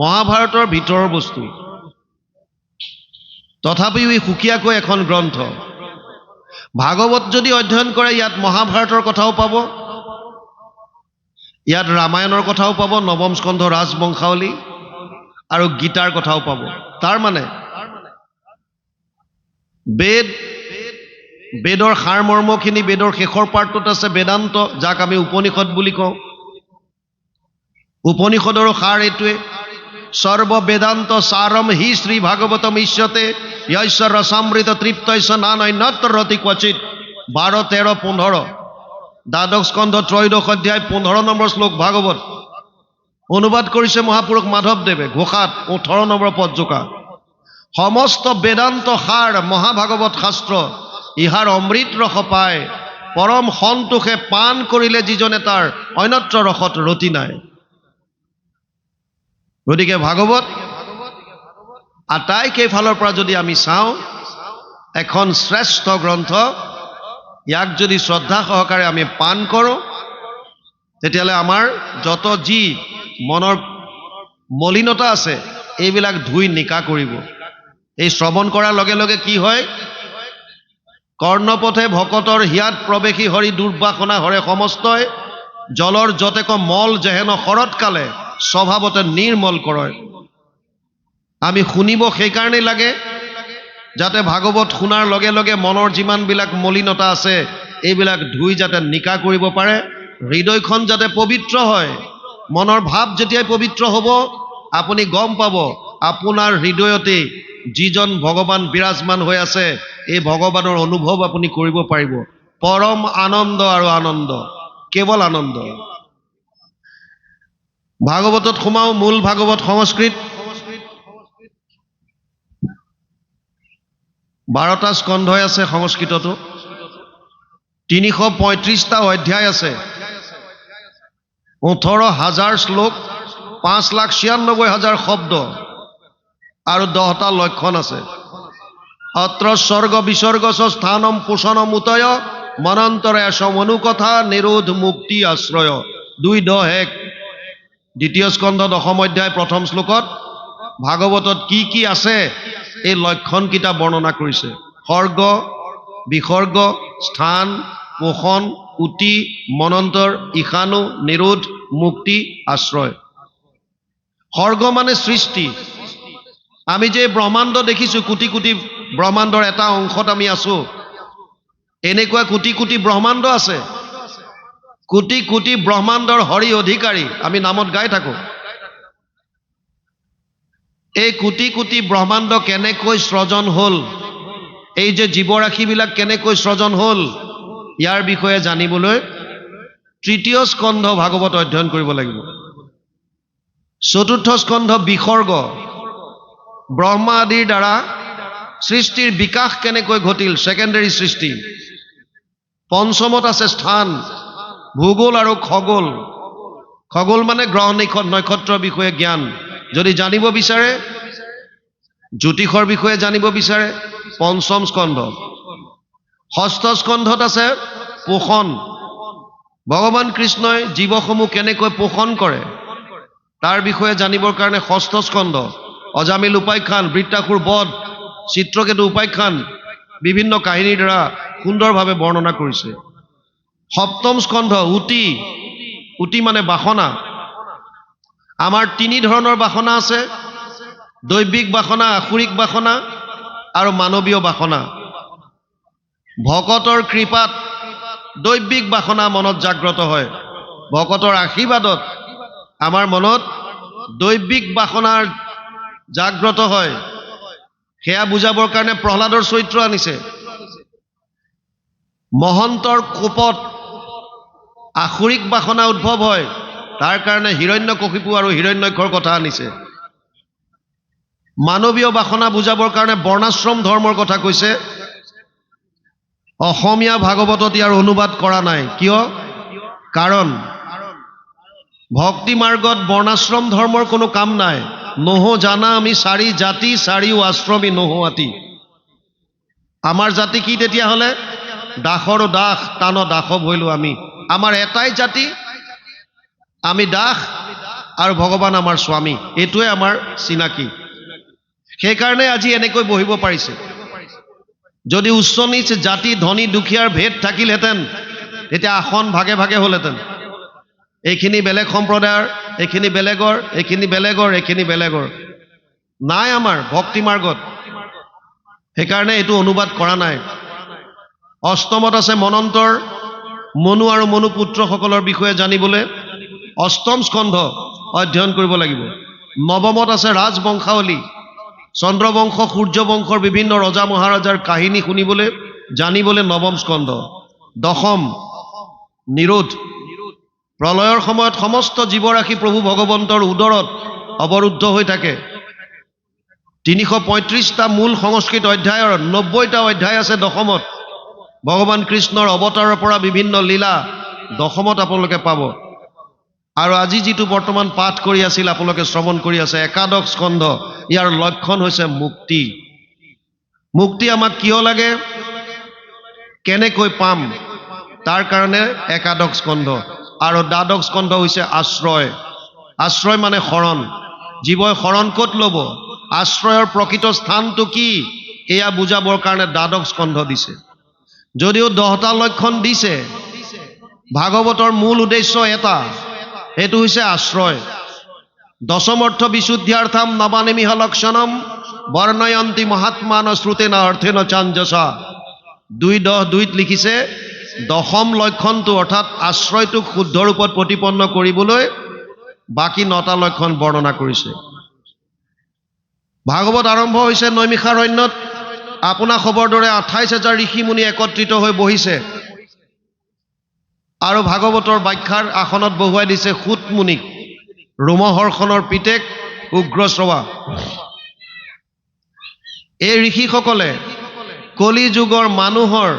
মহাভাৰতৰ ভিতৰৰ বস্তু, তথাপিও ই সুকীয়াকৈ এখন গ্ৰন্থ। ভাগৱত যদি অধ্যয়ন কৰে, ইয়াত মহাভাৰতৰ কথাও পাব, ইয়াত ৰামায়ণৰ কথাও পাব, নৱম স্কন্ধ ৰাজবংশাৱলী, আৰু গীতাৰ কথাও পাব। তাৰ মানে বেদৰ সাৰমৰ্মখিনি বেদৰ শেষৰ পাৰ্টটোত আছে, বেদান্ত, যাক আমি উপনিষদ বুলি কওঁ। উপনিষদৰো সাৰ এইটোৱে, সৰ্ব বেদান্ত সাৰম হি শ্ৰী ভাগৱতম ইষ্যতে য়স্য ৰসামৃত তৃপ্তস্য নানন্যত্ৰ ৰতি ক্বচিত। 12, 13, 15, দ্বাদশ স্কন্ধ 3ত্ৰয়োদশ অধ্যায় 15 নম্বৰ শ্লোক ভাগৱত। অনুবাদ কৰিছে মহাপুৰুষ মাধৱদেৱে, ঘোষাত 18 নম্বৰ পদজোকা। সমস্ত বেদান্ত সাৰ মহাভাগৱত শাস্ত্ৰ, ইহাৰ অমৃত ৰস পায়, পৰম সন্তোষে পান কৰিলে যিজনে তাৰ অন্যত্ৰ ৰসত ৰতি নাই। গতিকে ভাগৱত আটাইকেইফালৰ পৰা যদি আমি চাওঁ, এখন শ্ৰেষ্ঠ গ্ৰন্থ। ইয়াক যদি শ্ৰদ্ধা সহকাৰে আমি পান কৰোঁ, তেতিয়াহ'লে আমাৰ যত যি মনৰ মলিনতা আছে, এইবিলাক ধুই নিকা কৰিব। এই শ্ৰৱণ কৰাৰ লগে লগে কি হয়? কৰ্ণপথে ভকতৰ হিয়াত প্ৰৱেশী হৰি দুৰ্বাসনা হৰে সমস্তই, জলৰ যতেক মল যেহেন শৰৎকালে স্বভাৱতে নিৰ্মল কৰে। আমি শুনিব সেইকাৰণেই লাগে, যাতে ভাগৱত শুনাৰ লগে লগে মনৰ যিমানবিলাক মলিনতা আছে, এইবিলাক ধুই যাতে নিকা কৰিব পাৰে, হৃদয়খন যাতে পবিত্ৰ হয়। মনৰ ভাৱ যেতিয়াই পবিত্ৰ হ'ব, আপুনি গম পাব আপোনাৰ হৃদয়তে যিজন ভগৱান বিৰাজমান হৈ আছে, এই ভগৱানৰ অনুভৱ আপুনি কৰিব পাৰিব। পৰম আনন্দ আৰু আনন্দ, কেৱল আনন্দ। ভাগৱতত সোমাও। মূল ভাগৱত সংস্কৃত, 12টা স্কন্ধই আছে সংস্কৃততো, 335টা অধ্যায় আছে, 18,000 শ্লোক, 5,96,000 শব্দ আৰু 10টা লক্ষণ আছে। অত্ৰ স্বৰ্গ বিসৰ্গ স্থানম পোষণম উতয়, মনন্তৰে সমনুকথা নিৰোধ মুক্তি আশ্ৰয়। 2:10, 2য় স্কন্ধ 10ম অধ্যায় 1ম শ্লোকত ভাগৱতত কি কি আছে এই লক্ষণকেইটা বৰ্ণনা কৰিছে। সৰ্গ, বিসৰ্গ, স্থান, পোষণ, উতি, মনন্তৰ, ঈশানু, নিৰোধ, মুক্তি, আশ্ৰয়। সৰ্গ মানে সৃষ্টি। আমি যে ব্ৰহ্মাণ্ড দেখিছো, কোটি কোটি ব্ৰহ্মাণ্ডৰ এটা অংশত আমি আছো, এনেকুৱা কোটি কোটি ব্ৰহ্মাণ্ড আছে। কোটি কোটি ব্ৰহ্মাণ্ডৰ হৰি অধিকাৰী আমি নামত গাই থাকো। এই কোটি কোটি ব্ৰহ্মাণ্ড কেনেকৈ সৃজন হ'ল, এই যে জীৱৰাশিবিলাক কেনেকৈ সৃজন হ'ল, ইয়াৰ বিষয়ে জানিবলৈ তৃতীয় স্কন্ধ ভাগৱত অধ্যয়ন কৰিব লাগিব। চতুৰ্থ স্কন্ধ বিসৰ্গ, ব্ৰহ্মা আদিৰ দ্বাৰা সৃষ্টিৰ বিকাশ কেনেকৈ ঘটিল, সেকেন্ডাৰী সৃষ্টি। পঞ্চমত আছে স্থান, ভূগোল আৰু খগোল। খগোল মানে গ্ৰহ নক্ষত্ৰৰ বিষয়ে জ্ঞান যদি জানিব বিচাৰে, জ্যোতিষৰ বিষয়ে জানিব বিচাৰে, পঞ্চম স্কন্ধ। ষষ্ঠ স্কন্ধত আছে পোষণ, ভগৱান কৃষ্ণই জীৱসমূহ কেনেকৈ পোষণ কৰে তাৰ বিষয়ে জানিবৰ কাৰণে ষষ্ঠ স্কন্ধ। অজামিল উপাখ্যান, বৃত্তাসুৰ বধ, চিত্ৰকেতু উপাখ্যান বিভিন্ন কাহিনীৰ দ্বাৰা সুন্দৰভাৱে বৰ্ণনা কৰিছে। সপ্তম স্কন্ধ উটি, উটি মানে বাসনা। আমাৰ তিনি ধৰণৰ বাসনা আছে, দৈবিক বাসনা, আসুৰিক বাসনা আৰু মানৱীয় বাসনা। ভকতৰ কৃপাত দৈবিক বাসনা মনত জাগ্ৰত হয়, ভকতৰ আশীৰ্বাদত আমাৰ মনত দৈবিক বাসনাৰ জাগ্ৰত হয়। সেয়া বুজাবৰ কাৰণে প্ৰহ্লাদৰ চৰিত্ৰ আনিছে। মহন্তৰ কোপত আসুৰিক বাসনা উদ্ভৱ হয়, তাৰ কাৰণে হিৰণ্যকশিপু আৰু হিৰণ্যক্ষৰ কথা আনিছে। মানৱীয় বাসনা বুজাবৰ কাৰণে বৰ্ণাশ্ৰম ধৰ্মৰ কথা কৈছে। অসমীয়া ভাগৱতত ইয়াৰ অনুবাদ কৰা নাই, কিয়? কাৰণ ভক্তি মাৰ্গত বৰ্ণাশ্ৰম ধৰ্মৰ কোনো কাম নাই। নহো জানা আমি চাৰি জাতি, চাৰিও আশ্ৰমী নোহোৱাতি। আমাৰ জাতি কি তেতিয়াহ'লে? দাসৰো দাস, টান দাসৱ হইলো আমি। আমাৰ এটাই জাতি, আমি দাস আৰু ভগৱান আমাৰ স্বামী, এইটোৱে আমাৰ চিনাকি। সেইকাৰণে আজি এনেকৈ বহিব পাৰিছে। যদি উচ্চ নিচ জাতি ধনী দুখীয়াৰ ভেদ থাকিলহেঁতেন তেতিয়া আসন ভাগে ভাগে হ'লহেঁতেন। এইখিনি বেলেগ সম্প্ৰদায়ৰ, এইখিনি বেলেগৰ, এইখিনি বেলেগৰ, এইখিনি বেলেগৰ। নাই আমাৰ ভক্তি মাৰ্গত, সেইকাৰণে এইটো অনুবাদ কৰা নাই। অষ্টমত আছে মনন্তৰ, মনু আৰু মনু পুত্ৰসকলৰ বিষয়ে জানিবলৈ অষ্টম স্কন্ধ অধ্যয়ন কৰিব লাগিব। নৱমত আছে ৰাজবংশাৱলী, চন্দ্ৰবংশ, সূৰ্যবংশৰ বিভিন্ন ৰজা মহাৰাজাৰ কাহিনী শুনিবলৈ জানিবলৈ নৱম স্কন্ধ। দশম নিৰোধ, প্ৰলয়ৰ সময়ত সমস্ত জীৱৰাশি প্ৰভু ভগৱন্তৰ উদৰত অৱৰুদ্ধ হৈ থাকে। 335টা মূল সংস্কৃত অধ্যায়ৰ 90টা অধ্যায় আছে দশমত। ভগৱান কৃষ্ণৰ অৱতাৰৰ পৰা বিভিন্ন লীলা দশমত আপোনালোকে পাব। আৰু আজি যিটো বৰ্তমান পাঠ কৰি আছিল, আপোনালোকে শ্ৰৱণ কৰি আছে একাদশ স্কন্ধ, ইয়াৰ লক্ষণ হৈছে মুক্তি। মুক্তি আমাক কিয় লাগে, কেনেকৈ পাম, তাৰ কাৰণে একাদশ স্কন্ধ। আৰু দ্বাদশ স্কন্ধ হৈছে আশ্ৰয়। আশ্ৰয় মানে শৰণ। জীৱই শৰণ ক'ত ল'ব, আশ্ৰয়ৰ প্ৰকৃত স্থানটো কি, এয়া বুজাবৰ কাৰণে দ্বাদশ স্কন্ধ দিছে। যদিও 10টা লক্ষণ দিছে, ভাগৱতৰ মূল উদ্দেশ্য এটা, সেইটো হৈছে আশ্ৰয়। দশম অৰ্থ বিশুদ্ধ্যাৰ্থম নবানিমিহ লক্ষণম বৰ্ণয়ন্তি মহাত্মান শ্ৰুতেনা অৰ্থেন চাঞ্জসা। 2:10 লিখিছে, দশম লক্ষণটো অৰ্থাৎ আশ্ৰয়টোক শুদ্ধ ৰূপত প্ৰতিপন্ন কৰিবলৈ বাকী 9টা লক্ষণ বৰ্ণনা কৰিছে। ভাগৱত আৰম্ভ হৈছে নৈমিষাৰণ্যত। আপোনা খবৰ দৰে 28,000 ঋষি মুনি একত্ৰিত হৈ বহিছে আৰু ভাগৱতৰ ব্যাখ্যাৰ আসনত বহুৱাই দিছে সূত মুনিক, ৰোমহৰ্ষণৰ পিতেক উগ্ৰশ্ৰৱা। এই ঋষিসকলে কলি যুগৰ মানুহৰ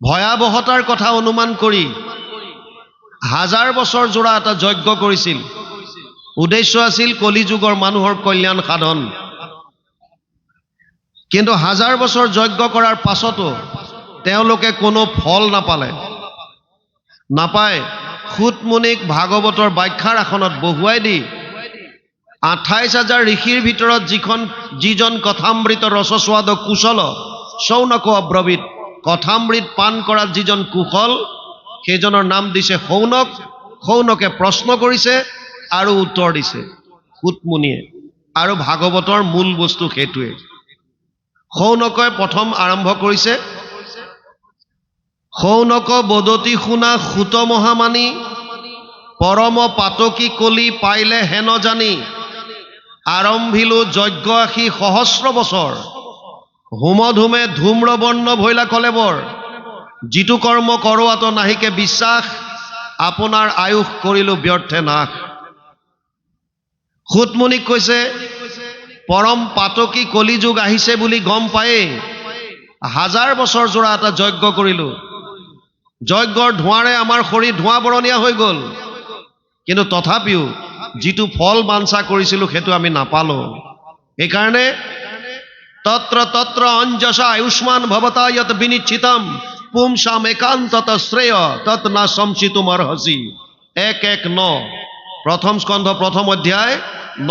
ভয়াৱহতাৰ কথা অনুমান কৰি 1000 বছৰ জোৰা এটা যজ্ঞ কৰিছিল। উদ্দেশ্য আছিল কলি যুগৰ মানুহৰ কল্যাণ সাধন। কিন্তু 1000 বছৰ যজ্ঞ কৰাৰ পাছতো তেওঁলোকে কোনো ফল নাপায়। সূত মুনিক ভাগৱতৰ ব্যাখ্যাৰ আসনত বহুৱাই দি 28,000 ঋষিৰ ভিতৰত যিজন কথামৃত ৰসস্বাদ কুশল শৌনক অব্ৰবীত, কথামৃত পান কৰাত যিজন কুশল, সেইজনৰ নাম দিছে শৌনক। শৌনকে প্ৰশ্ন কৰিছে আৰু উত্তৰ দিছে সূত মুনিয়ে। আৰু ভাগৱতৰ মূল বস্তু সেইটোৱে। শৌনকে প্ৰথম আৰম্ভ কৰিছে, শৌনক বদতি শুনা সূত মহামানী পৰম পাতকী কলি পাইলে হেন জানি আৰম্ভিলো যজ্ঞ আশী সহস্ৰ বছৰ হোমধূমে ধূম্ৰবৰ্ণ ভৈলা কলেবৰ যিটো কৰ্ম কৰোৱাত নাহিকে বিশ্বাস আপোনাৰ আয়ুস কৰিলো ব্যৰ্থে নাশ সুতমুনিক কৈছে পৰম পাতকী কলিযুগ আহিছে বুলি গম পায়েই 1000 বছৰ জোৰা এটা যজ্ঞ কৰিলো যজ্ঞৰ ধোঁৱাৰে আমাৰ শৰীৰ ধোঁৱা বৰণীয়া হৈ গ'ল কিন্তু তথাপিও যিটো ফল বাঞ্ছা কৰিছিলো সেইটো আমি নাপালো এইকাৰণে তত্ৰ তত্ৰ অঞ্জসা আয়ুষ্মান ভৱতা যত বিনিশ্চিতম পুংসাম একান্তত শ্ৰেয় তত না সংচিতুম অৰ্হসি 1:1:9 প্ৰথম স্কন্ধ প্ৰথম অধ্যায়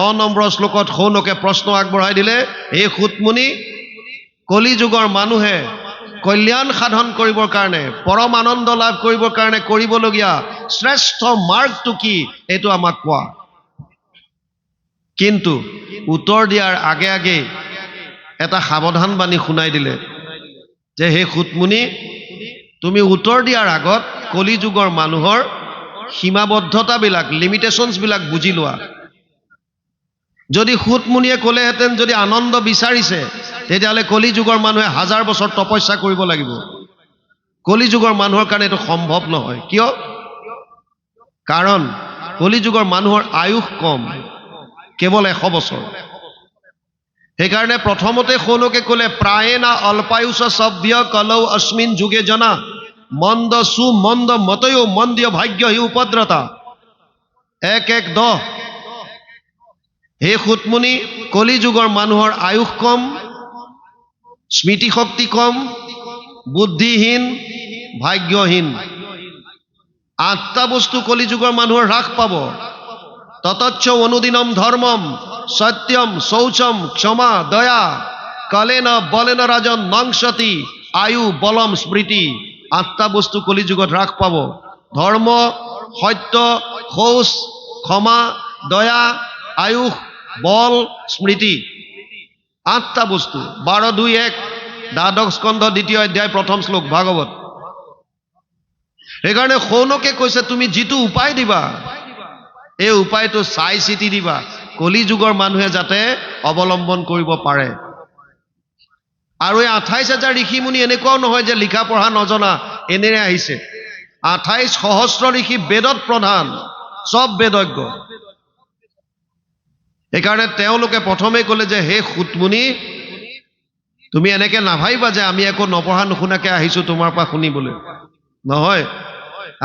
9 নম্বৰ শ্লোকত শৌনকে প্ৰশ্ন আগবঢ়াই দিলে এই সুতমুনি কলিযুগৰ মানুহে কল্যাণ সাধন কৰিবৰ কাৰণে পৰম আনন্দ লাভ কৰিবৰ কাৰণে কৰিবলগীয়া শ্ৰেষ্ঠ মাৰ্গটো কি এইটো আমাক কোৱা কিন্তু উত্তৰ দিয়াৰ আগে আগে এটা সাৱধান বাণী শুনাই দিলে যে হে সুতমুনি তুমি উত্তৰ দিয়াৰ আগত কলিযুগৰ মানুহৰ সীমাবদ্ধতাবিলাক লিমিটেশনছবিলাক বুজি লোৱা যদি সুতমুনিয়ে ক'লেহেঁতেন যদি আনন্দ বিচাৰিছে তেতিয়াহ'লে কলিযুগৰ মানুহে 1000 বছৰ তপস্যা কৰিব লাগিব কলিযুগৰ মানুহৰ কাৰণে এইটো সম্ভৱ নহয় কিয় কাৰণ কলিযুগৰ মানুহৰ আয়ুস কম কেৱল 100 বছৰ সেইকাৰণে প্ৰথমতে শৌনকে ক'লে প্ৰায়েনা অল্পায়ুষ সভ্য কলৌ অস্মিন যুগে জনা মন্দ সুমন্দ মতয়ো মন্দিয় ভাগ্য হি উপদ্ৰতা 1:1:10 হে সুতমুনি কলিযুগৰ মানুহৰ আয়ুস কম স্মৃতি শক্তি কম বুদ্ধিহীন ভাগ্যহীন 8টা বস্তু কলিযুগৰ মানুহৰ হ্ৰাস পাব ততচ্চ অনুদিনম ধৰ্মম সত্যম শৌচম ক্ষমা দয়া কলেন বলেন ৰাজন নংসতি আয়ু বলম স্মৃতি 8টা বস্তু কলিযুগত হ্ৰাস পাব ধৰ্ম সত্য শৌচ ক্ষমা দয়া আয়ুস বল স্মৃতি 8টা বস্তু 12:2:1 দ্বাদশ স্কন্ধ 2য় অধ্যায় প্ৰথম শ্লোক ভাগৱত সেইকাৰণে শৌনকে কৈছে তুমি যিটো উপায় দিবা এই উপায়টো চাই চিতি দিবা কলিযুগৰ মানুহে যাতে অৱলম্বন কৰিব পাৰে আৰু এই 28,000 ঋষিমুনি এনেকুৱাও নহয় যে লিখা পঢ়া নজনা এনেৰে আহিছে 28 সহস্ৰ ঋষি বেদত প্ৰধান সব বেদজ্ঞ সেইকাৰণে তেওঁলোকে প্ৰথমে ক'লে যে হে সুতমুনি তুমি এনেকে নাভাবিবা যে আমি একো নপঢ়া নুশুনাকে আহিছো তোমাৰ পৰা শুনিবলৈ নহয়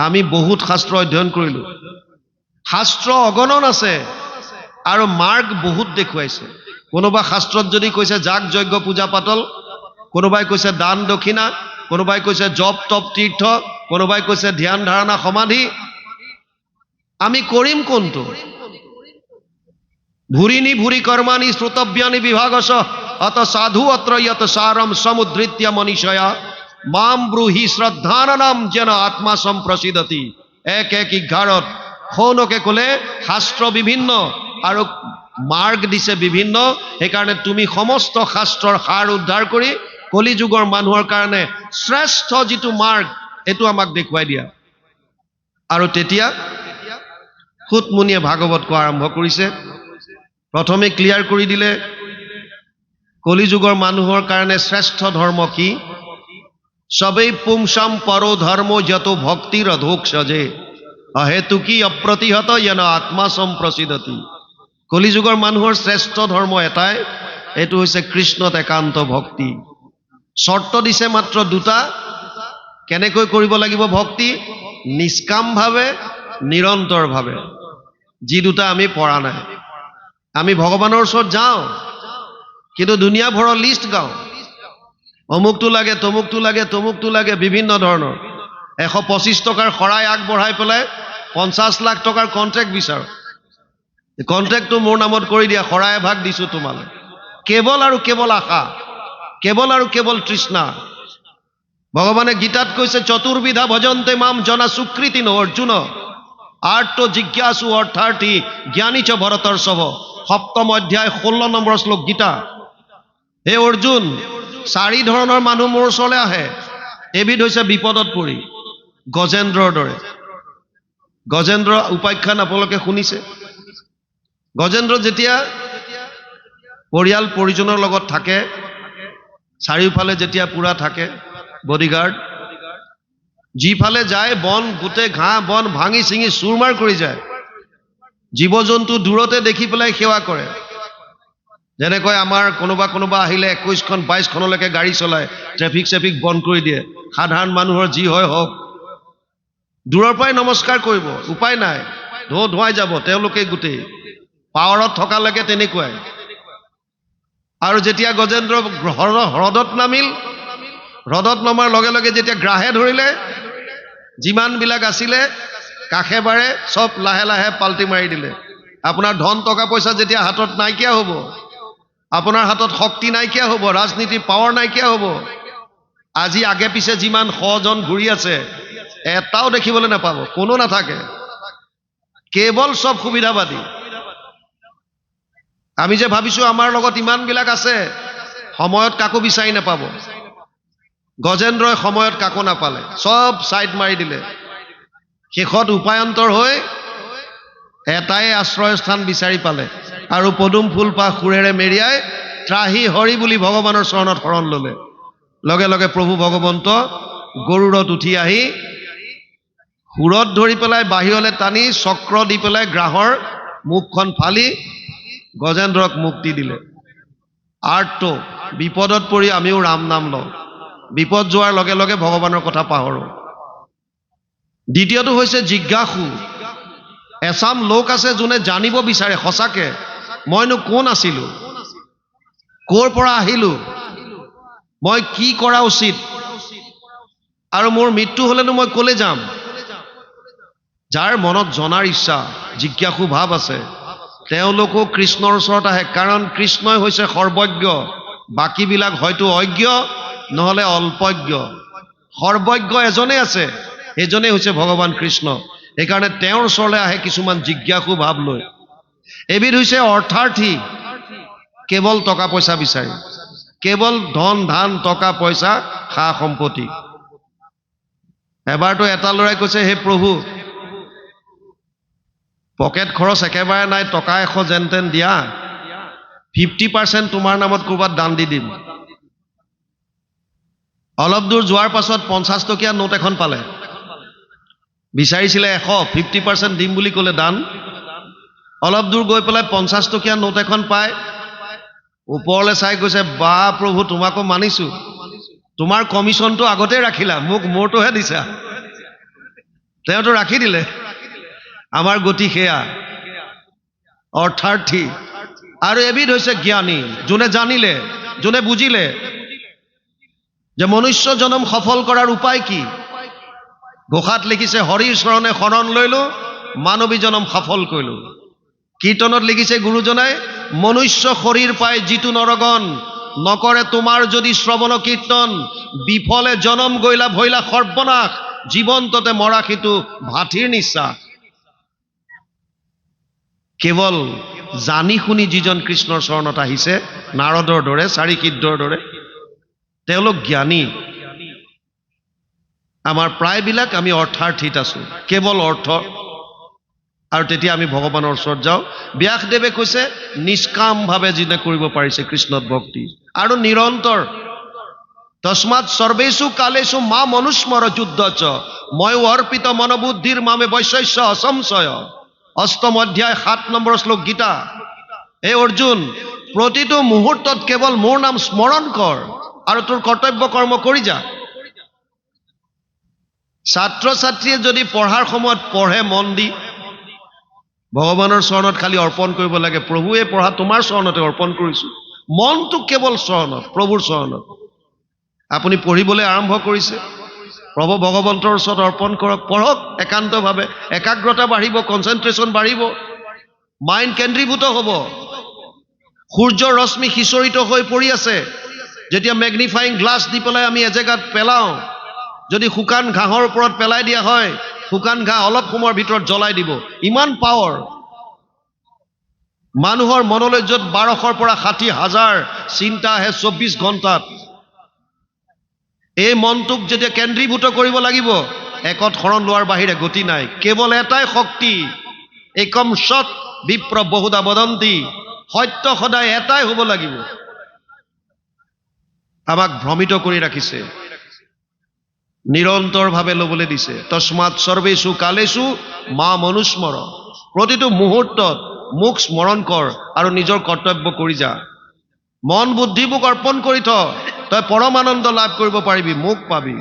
আমি বহুত শাস্ত্ৰ অধ্যয়ন কৰিলো শাস্ত্ৰ অগণন আছে আৰু মাৰ্গ বহুত দেখুৱাইছে কোনোবা শাস্ত্ৰত যদি কৈছে যাগ যজ্ঞ পূজা পাতল কোনোবাই কৈছে দান দক্ষিণা কোনোবাই কৈছে জপ তপ তীৰ্থ কোনোবাই কৈছে ধ্যান ধাৰণা সমাধি আমি কৰিম কোনটো ভুৰিনি ভুৰি কৰ্মাণি শ্ৰুতব্যানি বিভাগস অত সাধু অত্ৰ ইয়ত সাৰম সমুদ্ৰিত্য মনীষয়া মাম ব্ৰুহি শ্ৰদ্ধানাম যেন আত্মা সম্প্ৰসিদতি 1:1:11 শৌনকে ক'লে শাস্ত্ৰ বিভিন্ন আৰু মাৰ্গ দিছে বিভিন্ন সেইকাৰণে তুমি সমস্ত শাস্ত্ৰৰ সাৰ উদ্ধাৰ কৰি কলিযুগৰ মানুহৰ কাৰণে শ্ৰেষ্ঠ যিটো মাৰ্গ এইটো আমাক দেখুৱাই দিয়া আৰু তেতিয়া সুতমুনিয়ে ভাগৱত কোৱা আৰম্ভ কৰিছে প্ৰথমে ক্লিয়াৰ কৰি দিলে কলিযুগৰ মানুহৰ কাৰণে শ্ৰেষ্ঠ ধৰ্ম কি সবেই পুংসাম পৰো ধৰ্ম যত ভক্তিৰ অধোক সজে অহেতুকি অপ্ৰতিহত যেন আত্মা সম্প্ৰসিদতি কলিযুগৰ মানুহৰ শ্ৰেষ্ঠ ধৰ্ম এটাই এইটো হৈছে কৃষ্ণত একান্ত ভক্তি শৰ্ত দিছে মাত্ৰ দুটা কেনেকৈ কৰিব লাগিব ভক্তি নিষ্কামভাৱে নিৰন্তৰভাৱে যি দুটা আমি পৰা নাই আমি ভগৱানৰ ওচৰত যাওঁ কিন্তু দুনিয়া ভৰৰ লিষ্ট গাওঁ অমুকটো লাগে তমুকটো লাগে তমুকটো লাগে বিভিন্ন ধৰণৰ 125 টকাৰ শৰাই আগবঢ়াই পেলাই 50 লাখ টকাৰ কন্ট্ৰেক্ট বিচাৰ কন্ট্ৰেক্টটো মোৰ নামত কৰি দিয়া শৰাই ভাগ দিছো তোমালৈ কেৱল আৰু কেৱল আশা কেৱল আৰু কেৱল তৃষ্ণা ভগৱানে গীতাত কৈছে চতুৰ্বিধা ভজন্তে মাম জনা সুকৃতি ন অৰ্জুন আৰ্ত জিজ্ঞাসু অৰ্থাৰ্থী জ্ঞানী চ ভৰতৰ্ষভ 7ম অধ্যায় 16 নম্বৰ শ্লোক গীতা হে অৰ্জুন 4 ধৰণৰ মানুহ মোৰ ওচৰলৈ আহে এবিধ হৈছে বিপদত পৰি গজেন্দ্ৰৰ দৰে গজেন্দ্ৰ উপাখ্যান আপোনালোকে শুনিছে গজেন্দ্ৰ যেতিয়া পৰিয়াল পৰিজনৰ লগত থাকে, চাৰিওফালে যেতিয়া পুৰা থাকে বডিগাৰ্ড, যিফালে যায় বন গোটেই ঘাঁহ বন ভাঙি চিঙি চুৰমাৰ কৰি যায়, জীৱ জন্তু দূৰতে দেখি পেলাই সেৱা কৰে। যেনেকৈ আমাৰ কোনোবা আহিলে 21খন 22খনলৈকে গাড়ী চলায়, ট্ৰেফিক চেফিক বন্ধ কৰি দিয়ে, সাধাৰণ মানুহৰ যি হয় হওক, দূৰৰ পৰাই নমস্কাৰ কৰিব, উপায় নাই, ধোৱাই যাব তেওঁলোকে গোটেই পাৱাৰত থকালৈকে তেনেকুৱাই। আৰু যেতিয়া গজেন্দ্ৰ হ্ৰদত নামিল, হ্ৰদত নমাৰ লগে লগে যেতিয়া গ্ৰাহে ধৰিলে, যিমানবিলাক আছিলে কাষে বাৰে চব লাহে লাহে পাল্টি মাৰি দিলে। আপোনাৰ ধন টকা পইচা যেতিয়া হাতত নাইকিয়া হ'ব, আপোনাৰ হাতত শক্তি নাইকিয়া হ'ব, ৰাজনীতিৰ পাৱাৰ নাইকিয়া হ'ব, আজি আগে পিছে যিমান 100জন ঘূৰি আছে এটাও দেখিবলৈ নাপাব, কোনো নাথাকে, কেৱল চব সুবিধাবাদী। আমি যে ভাবিছো আমাৰ লগত ইমানবিলাক আছে, সময়ত কাকো বিচাৰি নাপাব। গজেন্দ্ৰই সময়ত কাকো নাপালে, চব ছাইড মাৰি দিলে। শেষত উপায়ন্তৰ হৈ এটাই আশ্ৰয়স্থান বিচাৰি পালে আৰু পদুম ফুলপাহ সুৰেৰে মেৰিয়াই ত্ৰাহি হৰি বুলি ভগৱানৰ চৰণত শৰণ ল'লে। লগে লগে প্ৰভু ভগৱন্ত গৰুড়ত উঠি আহি সুৰত ধৰি পেলাই বাহিৰলৈ টানি চক্ৰ দি পেলাই গ্ৰাহৰ মুখখন ফালি গজেন্দ্ৰক মুক্তি দিলে। আৰ্তটো বিপদত পৰি আমিও ৰাম নাম লওঁ, বিপদ যোৱাৰ লগে লগে ভগৱানৰ কথা পাহৰোঁ। দ্বিতীয়টো হৈছে জিজ্ঞাসু। এচাম লোক আছে যোনে জানিব বিচাৰে সঁচাকে মইনো কোন আছিলো, ক'ৰ পৰা আহিলো, মই কি কৰা উচিত, আৰু মোৰ মৃত্যু হলেনো মই ক'লে যাম। যাৰ মনত জনাৰ ইচ্ছা, জিজ্ঞাসু ভাৱ আছে, তেওঁলোকো কৃষ্ণৰ ওচৰত আহে, কাৰণ কৃষ্ণই হৈছে সৰ্বজ্ঞ, বাকীবিলাক হয়তো অজ্ঞ নহলে অল্পজ্ঞ। সৰ্বজ্ঞ এজনেই আছে, সেইজনেই হৈছে ভগৱান কৃষ্ণ। সেইকাৰণে তেওঁৰ ওচৰলৈ আহে কিছুমান জিজ্ঞাসু ভাৱ লৈ। এবিধ হৈছে অৰ্থাৰ্থী, কেৱল টকা পইচা বিচাৰি, কেৱল ধন ধান টকা পইচা সা সম্পত্তি। এবাৰতো এটা ল'ৰাই কৈছে, হে প্ৰভু, পকেট খৰচ একেবাৰে নাই, টকা 100 যেন তেন দিয়া, 50% তোমাৰ নামত ক'ৰবাত দান দি দিম। অলপ দূৰ যোৱাৰ পাছত 50 টকীয়া নোট এখন পালে, বিচাৰিছিলে 100, 50% দিম বুলি ক'লে দান। অলপ দূৰ গৈ পেলাই 50 টকীয়া নোট এখন পায়, ওপৰলৈ চাই কৈছে, বা প্ৰভু তোমাকো মানিছো, তোমাৰ কমিশ্যনটো আগতে ৰাখিলা, মোক মোৰটোহে দিছা। তেওঁতো ৰাখি দিলে। আমাৰ গতি সেয়া, অৰ্থাৰ্থী। আৰু এবিধ হৈছে জ্ঞানী, যোনে জানিলে, যোনে বুজিলে যে মনুষ্য জনম সফল কৰাৰ উপায় কি। ঘোষাত লিখিছে, হৰিৰ চৰণে শৰণ লৈলো, মানৱী জনম সফল কৰিলো। কীৰ্তনত লিখিছে গুৰুজনাই, মনুষ্য শৰীৰ পাই যিটো নৰগণ, নকৰে তোমাৰ যদি শ্ৰৱণ কীৰ্তন, বিফলে জনম গৈলা ভৈলা সৰ্বনাশ, জীৱন্ততে মৰা সিটো ভাথিৰ নিশ্বাস। কেৱল জানি শুনি যিজন কৃষ্ণৰ চৰণত আহিছে, নাৰদৰ দৰে, চাৰিকিদ্ৰৰ দৰে, তেওঁলোক জ্ঞানী। আমাৰ প্ৰায়বিলাক আমি অৰ্থাৰ্থীত আছো, কেৱল অৰ্থ, আৰু তেতিয়া আমি ভগৱানৰ ওচৰত যাওঁ। ব্যাসদেৱে কৈছে, নিষ্কামভাৱে যিনে কৰিব পাৰিছে কৃষ্ণত ভক্তি, আৰু নিৰন্তৰ। তস্মাৎ সৰ্বেষু কালেষু মা মনুস্মৰ যুদ্ধচ, ময়ো অৰ্পিত মনোবুদ্ধিৰ মামে বৈশস্য অসংশয়। অষ্টম অধ্যায় 7 নম্বৰ শ্লোক গীতা। হে অৰ্জুন, প্ৰতিটো মুহূৰ্তত কেৱল মোৰ নাম স্মৰণ কৰ আৰু তোৰ কৰ্তব্য কৰ্ম কৰি যা। ছাত্ৰ ছাত্ৰীয়ে যদি পঢ়াৰ সময়ত পঢ়ে মন দি, ভগৱানৰ চৰণত খালি অৰ্পণ কৰিব লাগে, প্ৰভু এই পঢ়া তোমাৰ চৰণতে অৰ্পণ কৰিছো, মনটো কেৱল চৰণত, প্ৰভুৰ চৰণত। আপুনি পঢ়িবলৈ আৰম্ভ কৰিছে, প্ৰভু ভগৱন্তৰ ওচৰত অৰ্পণ কৰক, পঢ়ক একান্তভাৱে, একাগ্ৰতা বাঢ়িব, কনচেন্ট্ৰেশ্যন বাঢ়িব, মাইণ্ড কেন্দ্ৰীভূত হ'ব। সূৰ্যৰ ৰশ্মি সিঁচৰিত হৈ পৰি আছে, যেতিয়া মেগনিফাইং গ্লাছ দি পেলাই আমি এজেগাত পেলাওঁ, যদি শুকান ঘাঁহৰ ওপৰত পেলাই দিয়া হয়, শুকান ঘাঁহ অলপ সময়ৰ ভিতৰত জ্বলাই দিব, ইমান পাৱাৰ। মানুহৰ মনলৈ য'ত 1200 পৰা 60,000 চিন্তা আহে 24 ঘণ্টাত, এই মনটোক যেতিয়া কেন্দ্ৰীভূত কৰিব লাগিব, একত শৰণ লোৱাৰ বাহিৰে গতি নাই। কেৱল এটাই শক্তি, একম সৎ বিপ্ৰ বহুধা বদন্তি, সত্য সদায় এটাই হ'ব লাগিব। আমাক ভ্ৰমিত কৰি ৰাখিছে, নিৰন্তৰভাৱে ল'বলৈ দিছে। তস্মাৎ সৰ্বেষু কালেষু মা মনুস্মৰ, প্ৰতিটো মুহূৰ্তত মোক স্মৰণ কৰ আৰু নিজৰ কৰ্তব্য কৰি যা। মন বুদ্ধি মোক অৰ্পণ কৰি থ, তই পৰম আনন্দ লাভ কৰিব পাৰিবি, মোক পাবি।